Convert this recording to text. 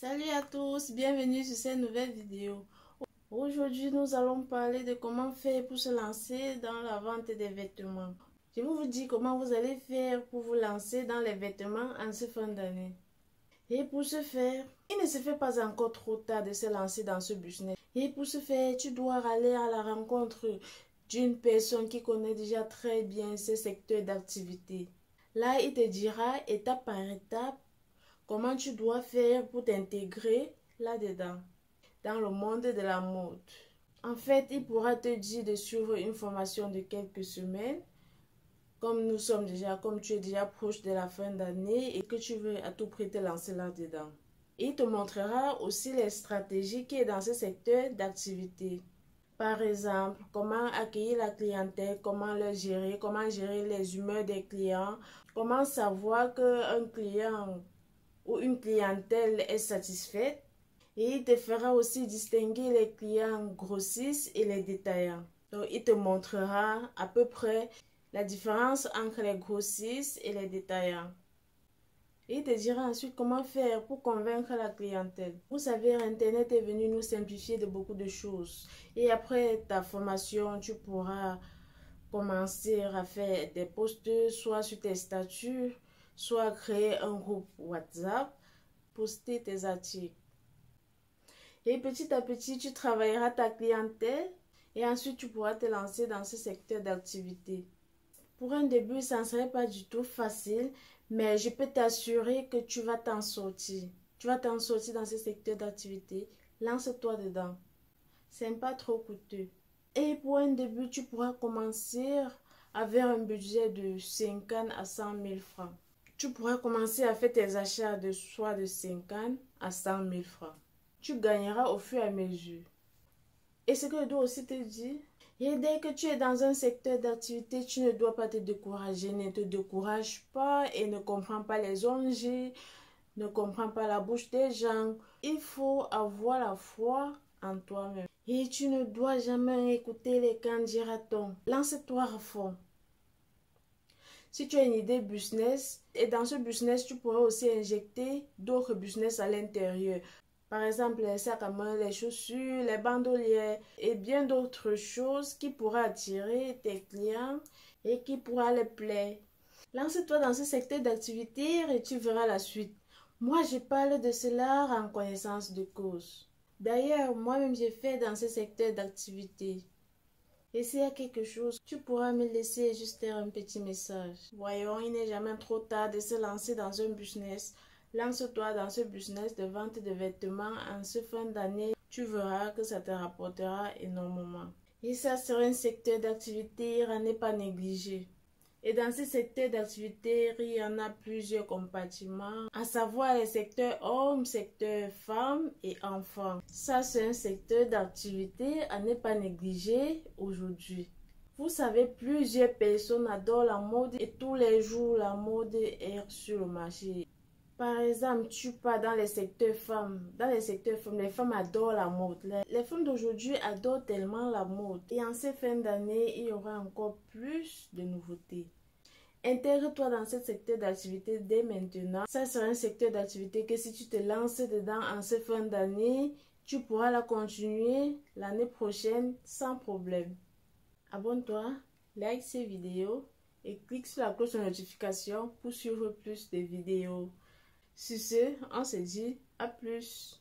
Salut à tous, bienvenue sur cette nouvelle vidéo. Aujourd'hui, nous allons parler de comment faire pour se lancer dans la vente des vêtements. Je vais vous dire comment vous allez faire pour vous lancer dans les vêtements en ce fin d'année. Et pour ce faire, il ne se fait pas encore trop tard de se lancer dans ce business. Et pour ce faire, tu dois aller à la rencontre d'une personne qui connaît déjà très bien ce secteur d'activité. Là, il te dira étape par étape comment tu dois faire pour t'intégrer là-dedans, dans le monde de la mode. En fait, il pourra te dire de suivre une formation de quelques semaines, comme tu es déjà proche de la fin d'année et que tu veux à tout prix te lancer là-dedans. Il te montrera aussi les stratégies qui est dans ce secteur d'activité. Par exemple, comment accueillir la clientèle, comment le gérer, comment gérer les humeurs des clients, comment savoir qu'un client ou une clientèle est satisfaite, et il te fera aussi distinguer les clients grossistes et les détaillants. Donc, il te montrera à peu près la différence entre les grossistes et les détaillants. Et il te dira ensuite comment faire pour convaincre la clientèle. Vous savez, Internet est venu nous simplifier de beaucoup de choses. Et après ta formation, tu pourras commencer à faire des posts, soit sur tes statuts, soit créer un groupe WhatsApp, poster tes articles. Et petit à petit, tu travailleras ta clientèle et ensuite tu pourras te lancer dans ce secteur d'activité. Pour un début, ça ne serait pas du tout facile, mais je peux t'assurer que tu vas t'en sortir. Tu vas t'en sortir dans ce secteur d'activité. Lance-toi dedans. C'est pas trop coûteux. Et pour un début, tu pourras commencer avec un budget de 50 à 100 000 francs. Tu pourras commencer à faire tes achats de 50 à 100 000 francs. Tu gagneras au fur et à mesure. Et ce que je dois aussi te dire, et dès que tu es dans un secteur d'activité, tu ne dois pas te décourager. Ne te décourage pas et ne comprends pas les ONG, ne comprends pas la bouche des gens. Il faut avoir la foi en toi-même. Et tu ne dois jamais écouter les candidatons. Lance-toi à fond. Si tu as une idée business, et dans ce business, tu pourrais aussi injecter d'autres business à l'intérieur. Par exemple, les sacs à main, les chaussures, les bandolières et bien d'autres choses qui pourraient attirer tes clients et qui pourraient les plaire. Lance-toi dans ce secteur d'activité et tu verras la suite. Moi, je parle de cela en connaissance de cause. D'ailleurs, moi-même, j'ai fait dans ce secteur d'activité. Et s'il y a quelque chose, tu pourras me laisser juste un petit message. Voyons, il n'est jamais trop tard de se lancer dans un business. Lance-toi dans ce business de vente de vêtements en ce fin d'année. Tu verras que ça te rapportera énormément. Et ça sera un secteur d'activité à ne pas négliger. Et dans ce secteur d'activité, il y en a plusieurs compartiments, à savoir les secteurs hommes, secteur femmes et enfants. Ça, c'est un secteur d'activité à ne pas négliger aujourd'hui. Vous savez, plusieurs personnes adorent la mode et tous les jours, la mode est sur le marché. Par exemple, tu pars dans les secteurs femmes. Dans les secteurs femmes, les femmes adorent la mode. Les femmes d'aujourd'hui adorent tellement la mode. Et en ces fins d'année, il y aura encore plus de nouveautés. Intègre-toi dans ce secteur d'activité dès maintenant. Ça sera un secteur d'activité que si tu te lances dedans en ces fin d'année, tu pourras la continuer l'année prochaine sans problème. Abonne-toi, like ces vidéos et clique sur la cloche de notification pour suivre plus de vidéos. Sur ce, on se dit à plus.